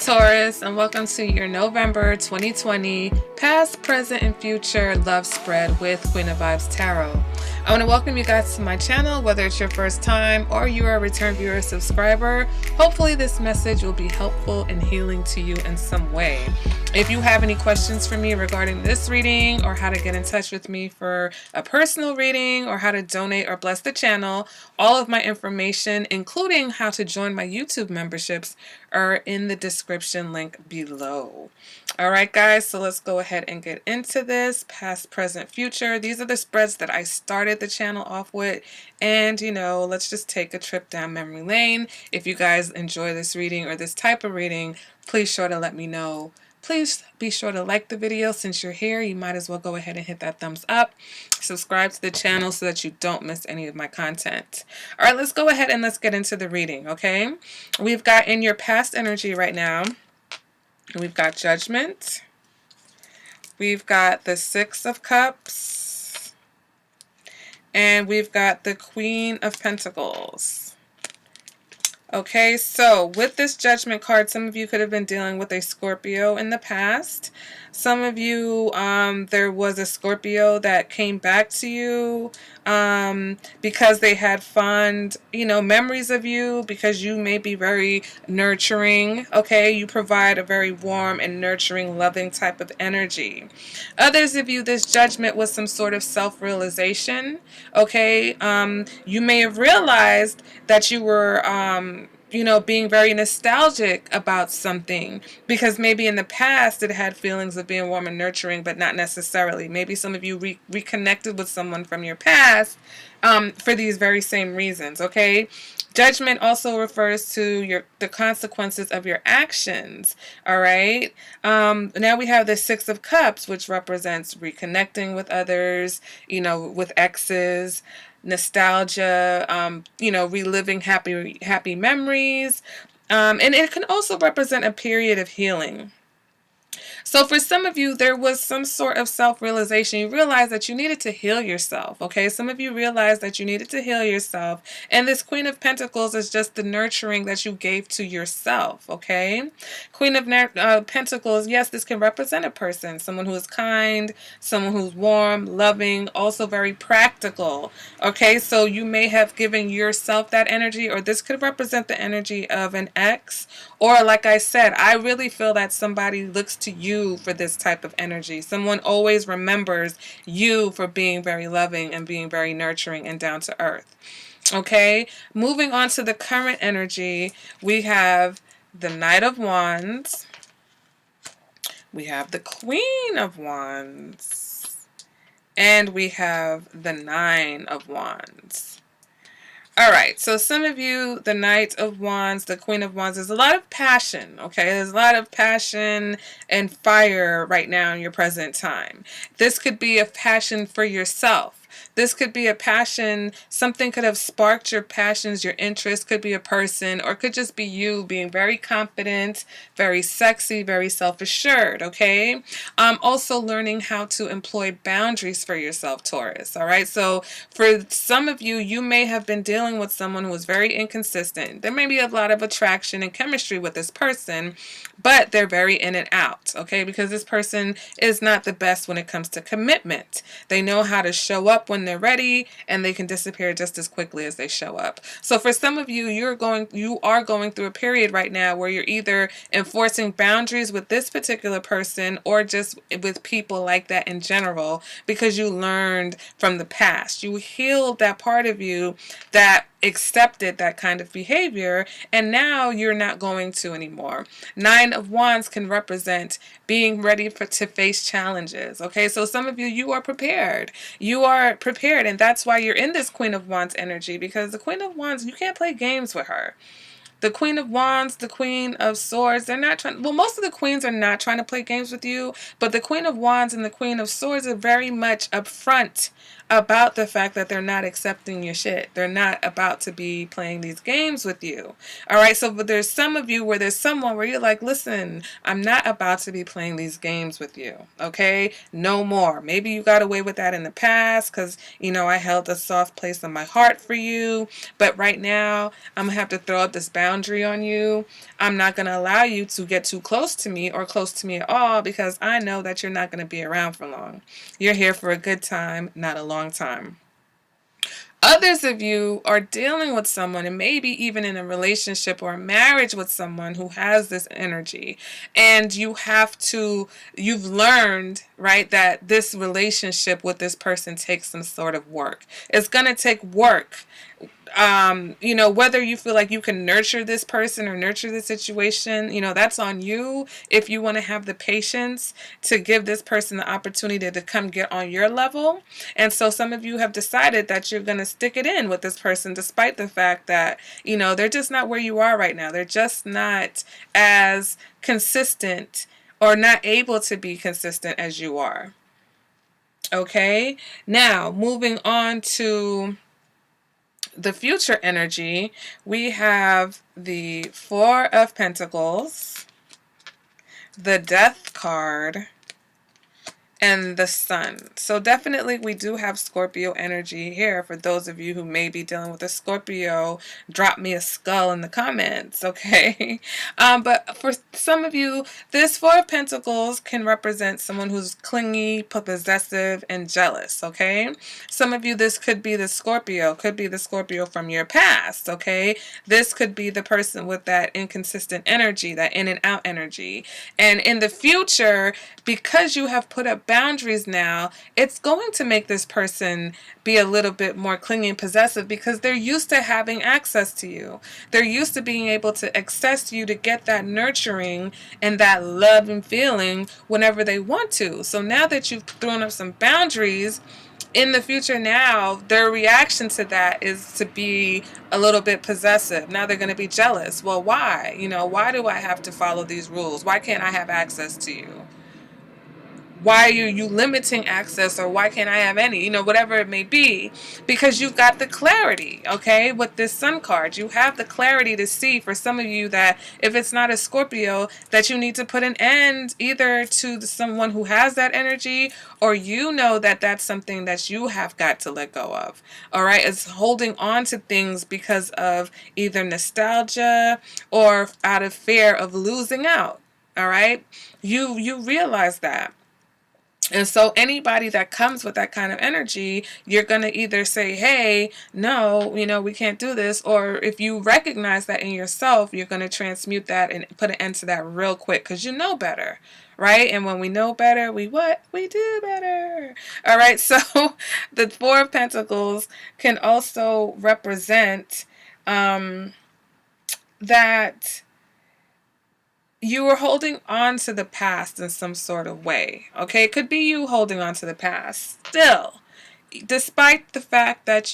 Taurus, and welcome to your November 2020 past, present, and future love spread with Queen of Vibes Tarot. I want to welcome you guys to my channel, whether it's your first time or you are a return viewer subscriber. Hopefully this message will be helpful and healing to you in some way. If you have any questions for me regarding this reading, or how to get in touch with me for a personal reading, or how to donate or bless the channel, all of my information, including how to join my YouTube memberships, are in the description link below. All right, guys, so let's go ahead and get into this. Past, present, future. These are the spreads that I started the channel off with. And, let's just take a trip down memory lane. If you guys enjoy this reading or this type of reading, please sure to let me know. Please be sure to like the video. Since you're here, you might as well go ahead and hit that thumbs up. Subscribe to the channel so that you don't miss any of my content. All right, let's go ahead and let's get into the reading, okay? We've got in your past energy right now, we've got Judgment. We've got the Six of Cups. And we've got the Queen of Pentacles. Okay, so with this Judgment card, some of you could have been dealing with a Scorpio in the past. Some of you, there was a Scorpio that came back to you because they had fond, memories of you, because you may be very nurturing, okay? You provide a very warm and nurturing, loving type of energy. Others of you, this Judgment was some sort of self-realization, okay? You may have realized that you were, being very nostalgic about something, because maybe in the past it had feelings of being warm and nurturing, but not necessarily. Maybe some of you reconnected with someone from your past for these very same reasons, okay? Judgment also refers to the consequences of your actions, all right? Now we have the Six of Cups, which represents reconnecting with others, with exes, nostalgia, reliving happy memories. And it can also represent a period of healing. So for some of you, there was some sort of self-realization. You realized that you needed to heal yourself, okay? Some of you realized that you needed to heal yourself. And this Queen of Pentacles is just the nurturing that you gave to yourself, okay? Queen of Pentacles, yes, this can represent a person, someone who is kind, someone who's warm, loving, also very practical, okay? So you may have given yourself that energy, or this could represent the energy of an ex, or like I said, I really feel that somebody looks to you for this type of energy. Someone always remembers you for being very loving and being very nurturing and down to earth. Okay, moving on to the current energy, we have the Knight of Wands. We have the Queen of Wands. And we have the Nine of Wands. All right, so some of you, the Knight of Wands, the Queen of Wands, there's a lot of passion, okay? There's a lot of passion and fire right now in your present time. This could be a passion for yourself. This could be a passion, something could have sparked your passions, your interest, could be a person, or could just be you being very confident, very sexy, very self-assured, okay? Also learning how to employ boundaries for yourself, Taurus, all right? So for some of you, you may have been dealing with someone who was very inconsistent. There may be a lot of attraction and chemistry with this person, but they're very in and out, okay? Because this person is not the best when it comes to commitment. They know how to show up when they're ready, and they can disappear just as quickly as they show up. So for some of you, you are going through a period right now where you're either enforcing boundaries with this particular person, or just with people like that in general, because you learned from the past. You healed that part of you that accepted that kind of behavior, and now you're not going to anymore. Nine of Wands can represent being ready to face challenges, okay? So some of you, you are prepared. You are prepared, and that's why you're in this Queen of Wands energy, because the Queen of Wands, you can't play games with her. The Queen of Wands, the Queen of Swords, they're not trying, well, most of the queens are not trying to play games with you, but the Queen of Wands and the Queen of Swords are very much upfront about the fact that they're not accepting your shit. They're not about to be playing these games with you. All right, so but there's some of you where there's someone where you're like, listen, I'm not about to be playing these games with you, okay? No more. Maybe you got away with that in the past because, I held a soft place in my heart for you, but right now I'm going to have to throw up this boundary boundary on you. I'm not going to allow you to get too close to me or close to me at all, because I know that you're not going to be around for long. You're here for a good time, not a long time. Others of you are dealing with someone, and maybe even in a relationship or a marriage with someone who has this energy. And you've learned, right, that this relationship with this person takes some sort of work. It's going to take work. Whether you feel like you can nurture this person or nurture the situation, that's on you. If you want to have the patience to give this person the opportunity to come get on your level. And so some of you have decided that you're going to stick it in with this person, despite the fact that, they're just not where you are right now. They're just not as consistent, or not able to be consistent as you are. Okay. Now, moving on to the future energy, we have the Four of Pentacles, the Death card, and the Sun. So definitely we do have Scorpio energy here. For those of you who may be dealing with a Scorpio, drop me a skull in the comments, okay? But for some of you, this Four of Pentacles can represent someone who's clingy, possessive, and jealous, okay? Some of you, this could be the Scorpio from your past, okay? This could be the person with that inconsistent energy, that in and out energy. And in the future, because you have put up boundaries now, it's going to make this person be a little bit more clingy and possessive, because they're used to having access to you. They're used to being able to access you to get that nurturing and that love and feeling whenever they want to. So now that you've thrown up some boundaries, in the future now, their reaction to that is to be a little bit possessive. Now they're going to be jealous. Well, why? Why do I have to follow these rules? Why can't I have access to you? Why are you limiting access, or why can't I have any? Whatever it may be, because you've got the clarity, okay? With this Sun card, you have the clarity to see, for some of you, that if it's not a Scorpio, that you need to put an end either to someone who has that energy, or that that's something that you have got to let go of, all right? It's holding on to things because of either nostalgia or out of fear of losing out, all right? You realize that. And so anybody that comes with that kind of energy, you're going to either say, hey, no, we can't do this. Or if you recognize that in yourself, you're going to transmute that and put an end to that real quick, because you know better, right? And when we know better, we do better. All right. So the Four of Pentacles can also represent that you were holding on to the past in some sort of way, okay? It could be you holding on to the past still, despite the fact that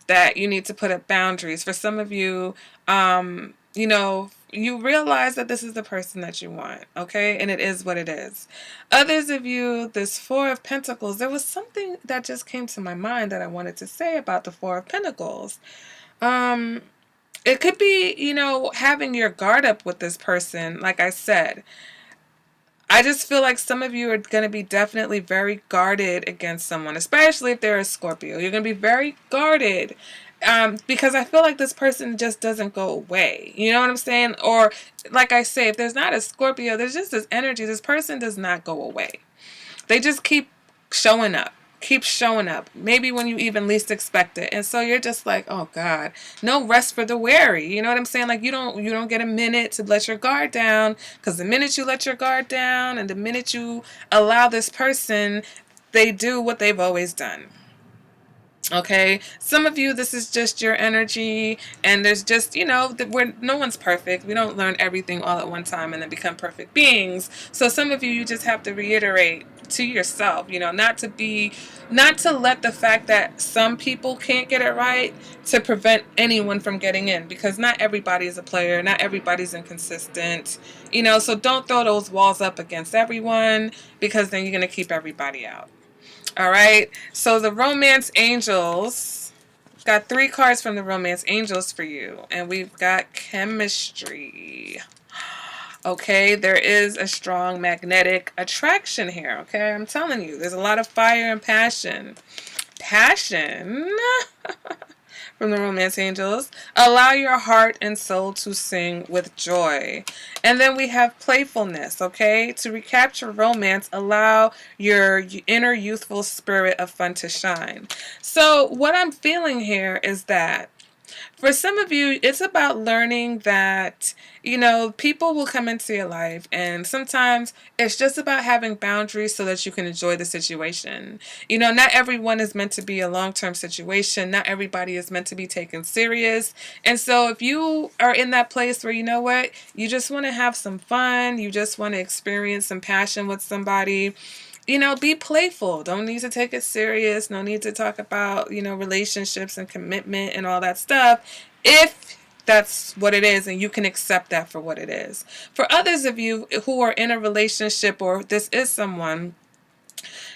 that you need to put up boundaries. For some of you, you realize that this is the person that you want, okay? And it is what it is. Others of you, this Four of Pentacles, there was something that just came to my mind that I wanted to say about the Four of Pentacles. It could be, having your guard up with this person. Like I said, I just feel like some of you are going to be definitely very guarded against someone, especially if they're a Scorpio. You're going to be very guarded because I feel like this person just doesn't go away. You know what I'm saying? Or like I say, if there's not a Scorpio, there's just this energy. This person does not go away. They just keep showing up. Maybe when you even least expect it. And so you're just like, oh God, no rest for the weary. You know what I'm saying? Like you don't get a minute to let your guard down, because the minute you let your guard down and the minute you allow this person, they do what they've always done. Okay, some of you, this is just your energy, and there's just, no one's perfect. We don't learn everything all at one time and then become perfect beings. So some of you just have to reiterate to yourself, not to let the fact that some people can't get it right to prevent anyone from getting in, because not everybody is a player, not everybody's inconsistent, so don't throw those walls up against everyone, because then you're going to keep everybody out. All right, so the Romance Angels, got 3 cards from the Romance Angels for you, and we've got chemistry. Okay, there is a strong magnetic attraction here, okay? I'm telling you, there's a lot of fire and passion. Passion from the Romance Angels. Allow your heart and soul to sing with joy. And then we have playfulness, okay? To recapture romance, allow your inner youthful spirit of fun to shine. So what I'm feeling here is that for some of you, it's about learning that, people will come into your life, and sometimes it's just about having boundaries so that you can enjoy the situation. Not everyone is meant to be a long-term situation. Not everybody is meant to be taken serious. And so if you are in that place where, you just want to have some fun, you just want to experience some passion with somebody, be playful. Don't need to take it serious. No need to talk about, relationships and commitment and all that stuff. If that's what it is and you can accept that for what it is. For others of you who are in a relationship or this is someone,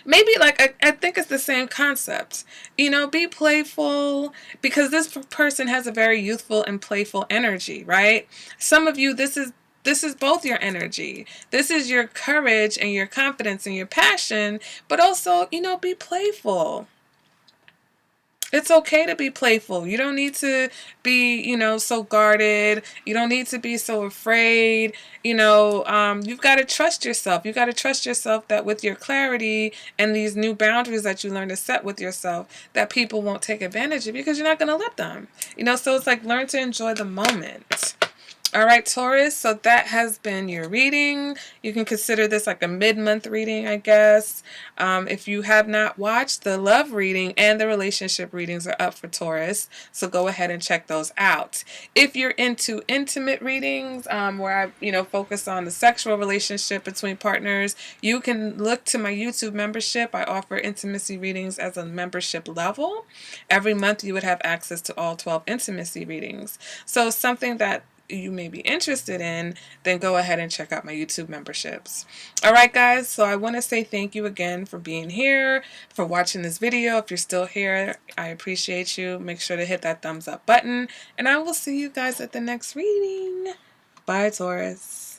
maybe like I think it's the same concept. Be playful because this person has a very youthful and playful energy, right? Some of you, this is both your energy. This is your courage and your confidence and your passion, but also, be playful. It's okay to be playful. You don't need to be, so guarded. You don't need to be so afraid. You've got to trust yourself. You've got to trust yourself that with your clarity and these new boundaries that you learn to set with yourself, that people won't take advantage of you because you're not going to let them. So it's like learn to enjoy the moment. All right, Taurus, so that has been your reading. You can consider this like a mid-month reading, I guess. If you have not watched, the love reading and the relationship readings are up for Taurus, so go ahead and check those out. If you're into intimate readings, where I, focus on the sexual relationship between partners, you can look to my YouTube membership. I offer intimacy readings as a membership level. Every month you would have access to all 12 intimacy readings. So something that you may be interested in, then go ahead and check out my YouTube memberships. All right, guys, so I want to say thank you again for being here, for watching this video. If you're still here, I appreciate you. Make sure to hit that thumbs up button, and I will see you guys at the next reading. Bye, Taurus.